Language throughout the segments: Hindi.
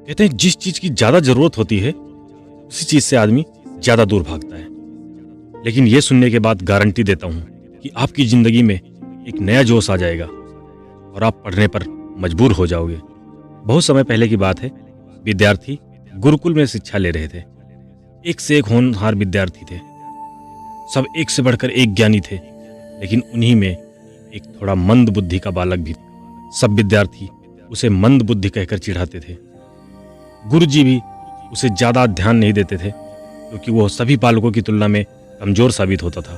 कहते हैं जिस चीज की ज्यादा जरूरत होती है उसी चीज से आदमी ज्यादा दूर भागता है। लेकिन ये सुनने के बाद गारंटी देता हूं कि आपकी जिंदगी में एक नया जोश आ जाएगा और आप पढ़ने पर मजबूर हो जाओगे। बहुत समय पहले की बात है, विद्यार्थी गुरुकुल में शिक्षा ले रहे थे। एक से एक होनहार विद्यार्थी थे, सब एक से बढ़कर एक ज्ञानी थे, लेकिन उन्हीं में एक थोड़ा मंद बुद्धि का बालक भी था। सब विद्यार्थी उसे मंद बुद्धि कहकर चिढ़ाते थे। गुरुजी भी उसे ज्यादा ध्यान नहीं देते थे क्योंकि वह सभी बालकों की तुलना में कमजोर साबित होता था।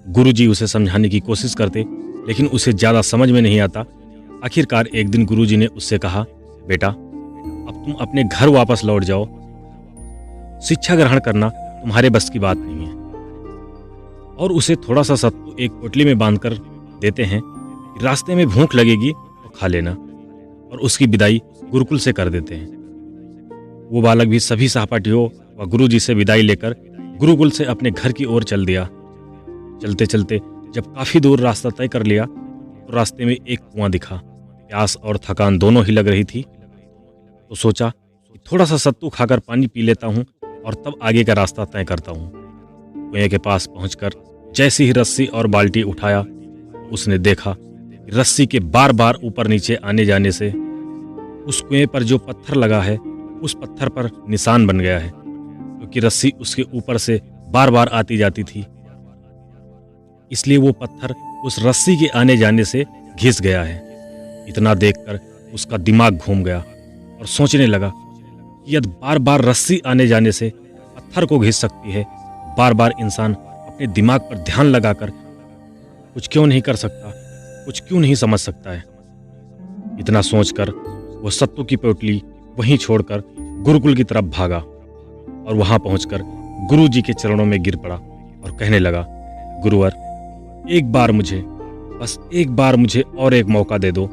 गुरुजी उसे समझाने की कोशिश करते, लेकिन उसे ज्यादा समझ में नहीं आता। आखिरकार एक दिन गुरुजी ने उससे कहा, बेटा अब तुम अपने घर वापस लौट जाओ, शिक्षा ग्रहण करना तुम्हारे बस की बात नहीं है। और उसे थोड़ा सा सत्तू एक पोटली में बांधकर देते हैं, रास्ते में भूख लगेगी तो खा लेना, और उसकी विदाई गुरुकुल से कर देते हैं। वो बालक भी सभी सहपाठियों व गुरुजी से विदाई लेकर गुरुकुल से अपने घर की ओर चल दिया। चलते चलते जब काफी दूर रास्ता तय कर लिया तो रास्ते में एक कुआं दिखा। प्यास और थकान दोनों ही लग रही थी, तो सोचा कि थोड़ा सा सत्तू खाकर पानी पी लेता हूं और तब आगे का रास्ता तय करता हूं। कुएं के पास पहुंचकर जैसी ही रस्सी और बाल्टी उठाया, उसने देखा कि रस्सी के बार बार ऊपर नीचे आने जाने से उस कुएं पर जो पत्थर लगा है उस पत्थर पर निशान बन गया है, क्योंकि रस्सी उसके ऊपर से बार बार आती जाती थी। इसलिए वो पत्थर उस रस्सी के आने जाने से घिस गया है। इतना देखकर उसका दिमाग घूम गया और सोचने लगा कि यदि बार बार रस्सी आने जाने से पत्थर को घिस सकती है, बार बार इंसान अपने दिमाग पर ध्यान लगाकर कुछ क्यों नहीं कर सकता, कुछ क्यों नहीं समझ सकता है। इतना सोचकर वो सत्तू की पोटली वहीं छोड़कर गुरुकुल की तरफ भागा और वहां पहुंचकर गुरुजी के चरणों में गिर पड़ा और कहने लगा, गुरुवर एक बार मुझे, बस एक बार मुझे और एक मौका दे दो।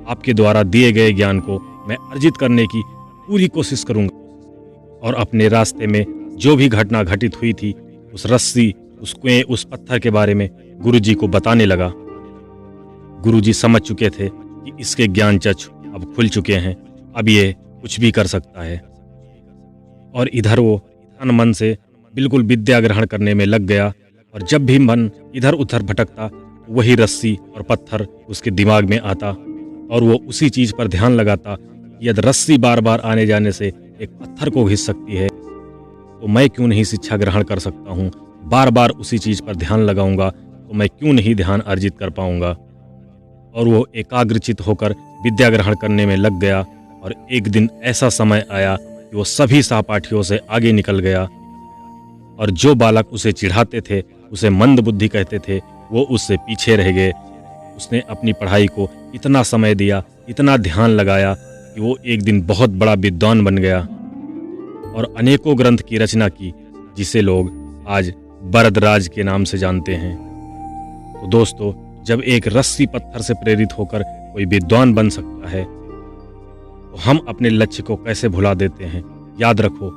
आपके द्वारा दिए गए ज्ञान को मैं अर्जित करने की पूरी कोशिश करूंगा। और अपने रास्ते में जो भी घटना घटित हुई थी, उस रस्सी, उस कुएं, उस पत्थर के बारे में गुरुजी को बताने लगा। गुरुजी समझ चुके थे कि इसके ज्ञान चक्षु अब खुल चुके हैं, अब ये कुछ भी कर सकता है। और इधर वो तन मन से बिल्कुल विद्या ग्रहण करने में लग गया, और जब भी मन इधर उधर भटकता वही रस्सी और पत्थर उसके दिमाग में आता और वो उसी चीज पर ध्यान लगाता। यदि रस्सी बार बार आने जाने से एक पत्थर को घिस सकती है तो मैं क्यों नहीं शिक्षा ग्रहण कर सकता हूँ। बार बार उसी चीज पर ध्यान लगाऊंगा तो मैं क्यों नहीं ध्यान अर्जित कर पाऊंगा। और वो एकाग्रचित होकर विद्या ग्रहण करने में लग गया। और एक दिन ऐसा समय आया कि वो सभी सहपाठियों से आगे निकल गया, और जो बालक उसे चिढ़ाते थे, उसे मंद बुद्धि कहते थे, वो उससे पीछे रह गए। उसने अपनी पढ़ाई को इतना समय दिया, इतना ध्यान लगाया कि वो एक दिन बहुत बड़ा विद्वान बन गया और अनेकों ग्रंथ की रचना की, जिसे लोग आज बरदराज के नाम से जानते हैं। तो दोस्तों, जब एक रस्सी पत्थर से प्रेरित होकर कोई विद्वान बन सकता है तो हम अपने लक्ष्य को कैसे भुला देते हैं। याद रखो,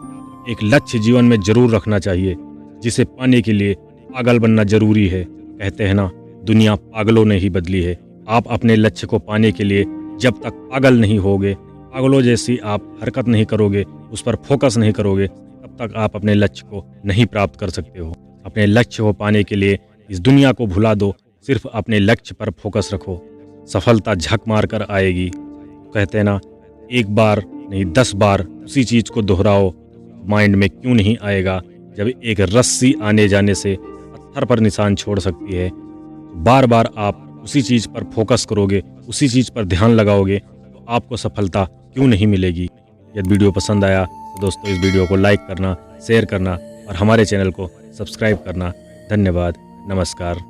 एक लक्ष्य जीवन में जरूर रखना चाहिए, जिसे पाने के लिए पागल बनना जरूरी है। कहते हैं ना, दुनिया पागलों ने ही बदली है। आप अपने लक्ष्य को पाने के लिए जब तक पागल नहीं होगे, पागलों जैसी आप हरकत नहीं करोगे, उस पर फोकस नहीं करोगे, तब तक आप अपने लक्ष्य को नहीं प्राप्त कर सकते हो। अपने लक्ष्य को पाने के लिए इस दुनिया को भुला दो, सिर्फ अपने लक्ष्य पर फोकस रखो, सफलता झक मार कर आएगी। कहते हैं ना, एक बार नहीं 10 बार उसी चीज को दोहराओ, माइंड में क्यों नहीं आएगा। जब एक रस्सी आने जाने से पत्थर पर निशान छोड़ सकती है, बार बार आप उसी चीज पर फोकस करोगे, उसी चीज पर ध्यान लगाओगे, तो आपको सफलता क्यों नहीं मिलेगी। यदि वीडियो पसंद आया तो दोस्तों इस वीडियो को लाइक करना, शेयर करना और हमारे चैनल को सब्सक्राइब करना। धन्यवाद, नमस्कार।